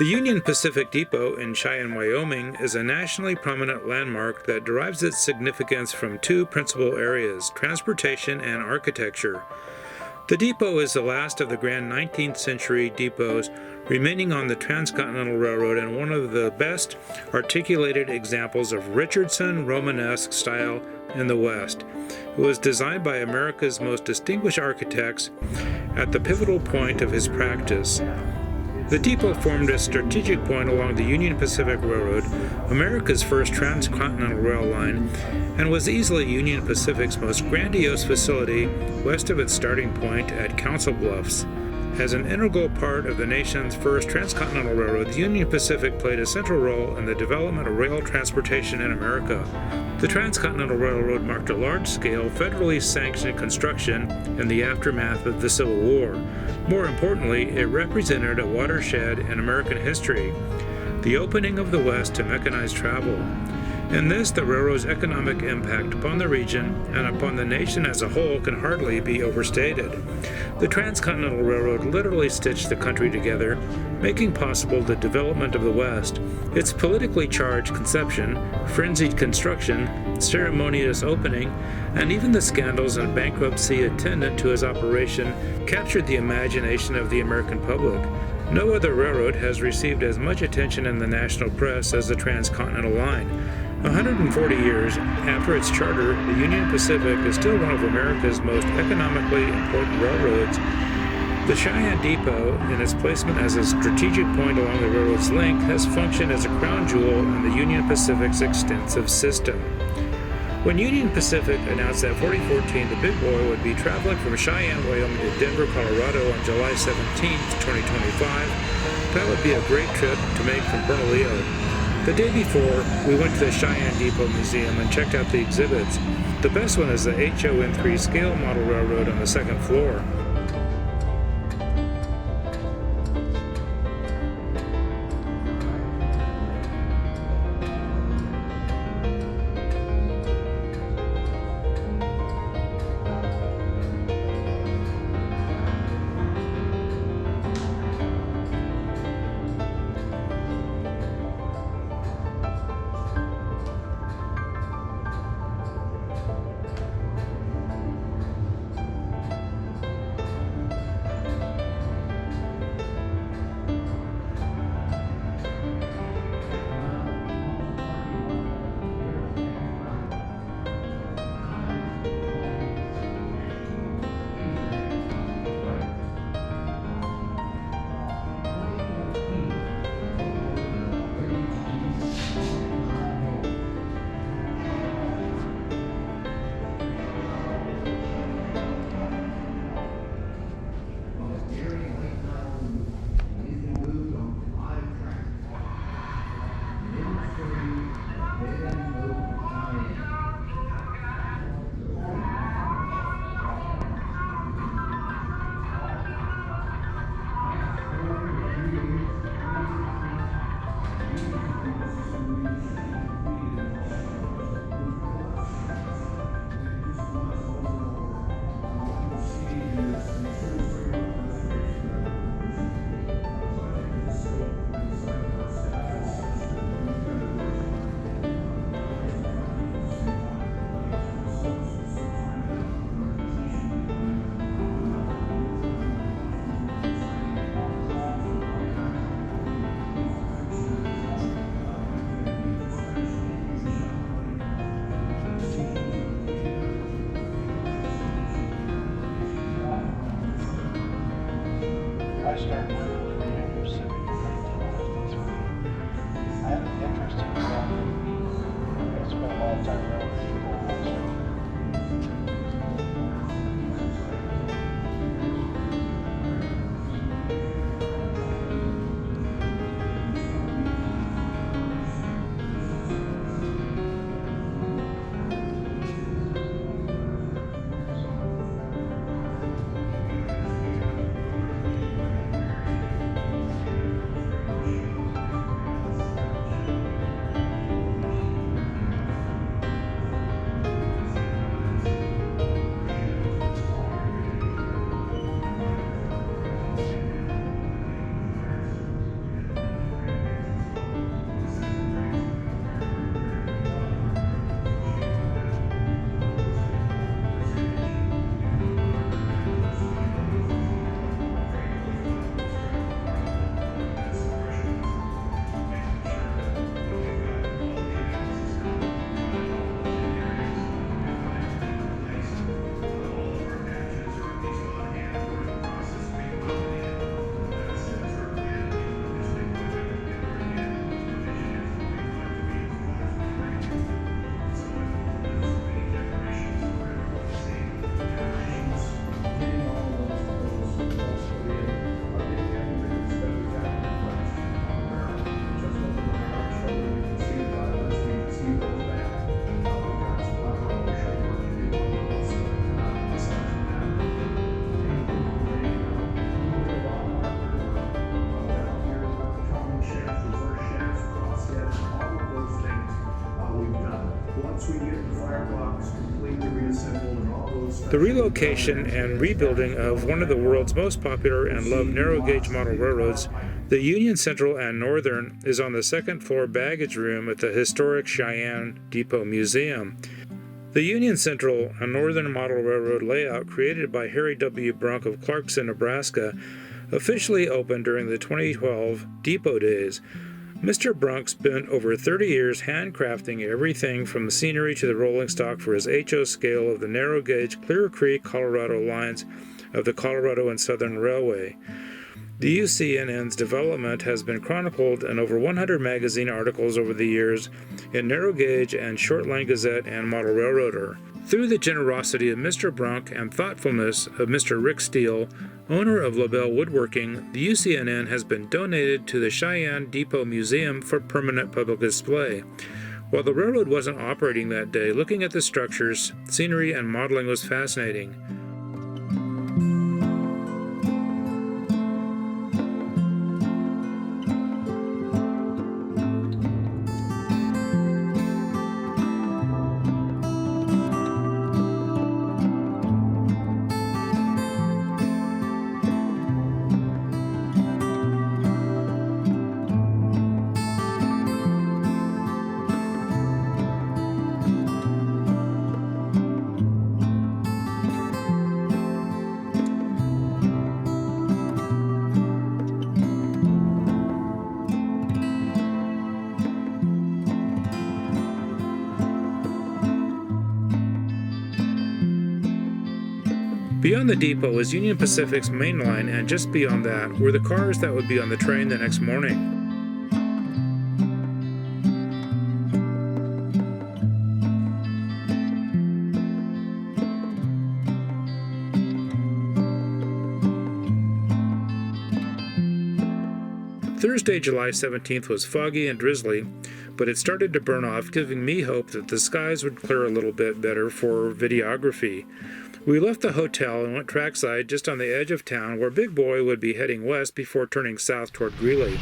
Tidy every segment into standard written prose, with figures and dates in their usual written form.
The Union Pacific Depot in Cheyenne, Wyoming is a nationally prominent landmark that derives its significance from two principal areas, transportation and architecture. The depot is the last of the grand 19th century depots remaining on the Transcontinental Railroad and one of the best articulated examples of Richardson Romanesque style in the West. It was designed by America's most distinguished architects at the pivotal point of his practice. The depot formed a strategic point along the Union Pacific Railroad, America's first transcontinental rail line, and was easily Union Pacific's most grandiose facility west of its starting point at Council Bluffs. As an integral part of the nation's first transcontinental railroad, the Union Pacific played a central role in the development of rail transportation in America. The Transcontinental Railroad marked a large-scale, federally sanctioned construction in the aftermath of the Civil War. More importantly, it represented a watershed in American history, the opening of the West to mechanized travel. In this, the railroad's economic impact upon the region and upon the nation as a whole can hardly be overstated. The Transcontinental Railroad literally stitched the country together, making possible the development of the West. Its politically charged conception, frenzied construction, ceremonious opening, and even the scandals and bankruptcy attendant to its operation captured the imagination of the American public. No other railroad has received as much attention in the national press as the Transcontinental Line. 140 years after its charter, the Union Pacific is still one of America's most economically important railroads. The Cheyenne Depot, in its placement as a strategic point along the railroad's length, has functioned as a crown jewel in the Union Pacific's extensive system. When Union Pacific announced that 2014 the Big Boy would be traveling from Cheyenne, Wyoming to Denver, Colorado on July 17, 2025, that would be a great trip to make from Bernalillo. The day before, we went to the Cheyenne Depot Museum and checked out the exhibits. The best one is the HOM3 scale model railroad on the second floor. I started working for Union Pacific in 1953. I had an interest in railroading. I spent a lot of time railroading people. The relocation and rebuilding of one of the world's most popular and loved narrow-gauge model railroads, the Union Central and Northern, is on the second-floor baggage room at the historic Cheyenne Depot Museum. The Union Central and Northern Model Railroad layout, created by Harry W. Brunk of Clarkson, Nebraska, officially opened during the 2012 Depot Days. Mr. Brunk spent over 30 years handcrafting everything from the scenery to the rolling stock for his HO scale of the narrow-gauge Clear Creek, Colorado lines of the Colorado and Southern Railway. The UCNN's development has been chronicled in over 100 magazine articles over the years in Narrow Gauge and Short Line Gazette and Model Railroader. Through the generosity of Mr. Brunk and thoughtfulness of Mr. Rick Steele, owner of LaBelle Woodworking, the UCNN has been donated to the Cheyenne Depot Museum for permanent public display. While the railroad wasn't operating that day, looking at the structures, scenery, and modeling was fascinating. Beyond the depot is Union Pacific's main line, and just beyond that were the cars that would be on the train the next morning. Thursday, July 17th was foggy and drizzly, but it started to burn off, giving me hope that the skies would clear a little bit better for videography. We left the hotel and went trackside just on the edge of town where Big Boy would be heading west before turning south toward Greeley.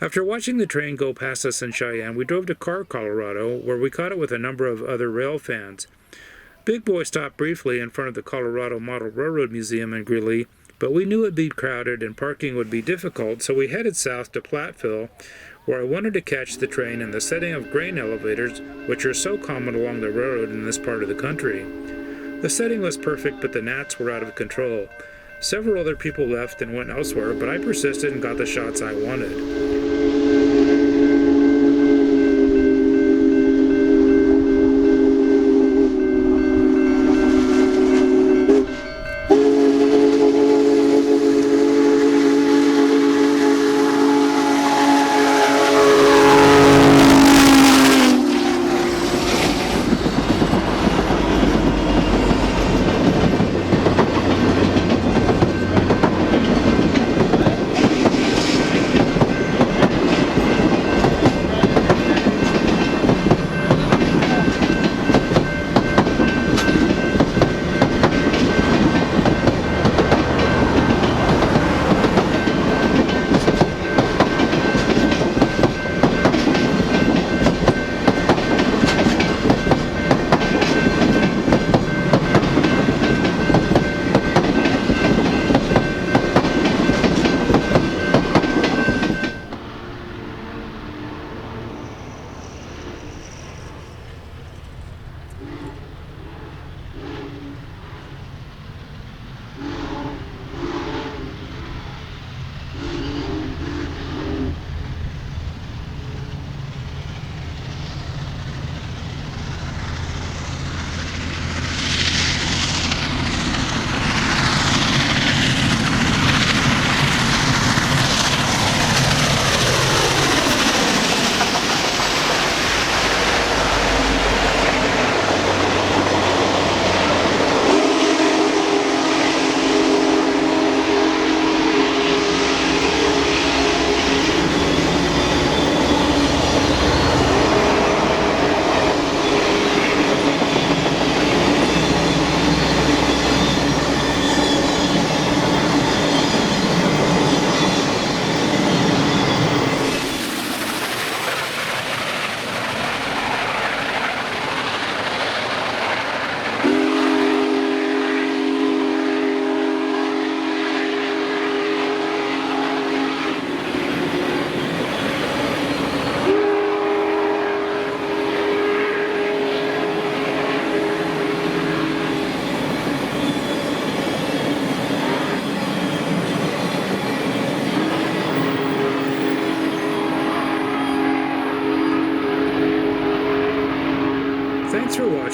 After watching the train go past us in Cheyenne, we drove to Carr, Colorado, where we caught it with a number of other rail fans. Big Boy stopped briefly in front of the Colorado Model Railroad Museum in Greeley, but we knew it would be crowded and parking would be difficult, so we headed south to Platteville, where I wanted to catch the train in the setting of grain elevators, which are so common along the railroad in this part of the country. The setting was perfect, but the gnats were out of control. Several other people left and went elsewhere, but I persisted and got the shots I wanted.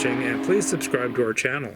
watching, and please subscribe to our channel.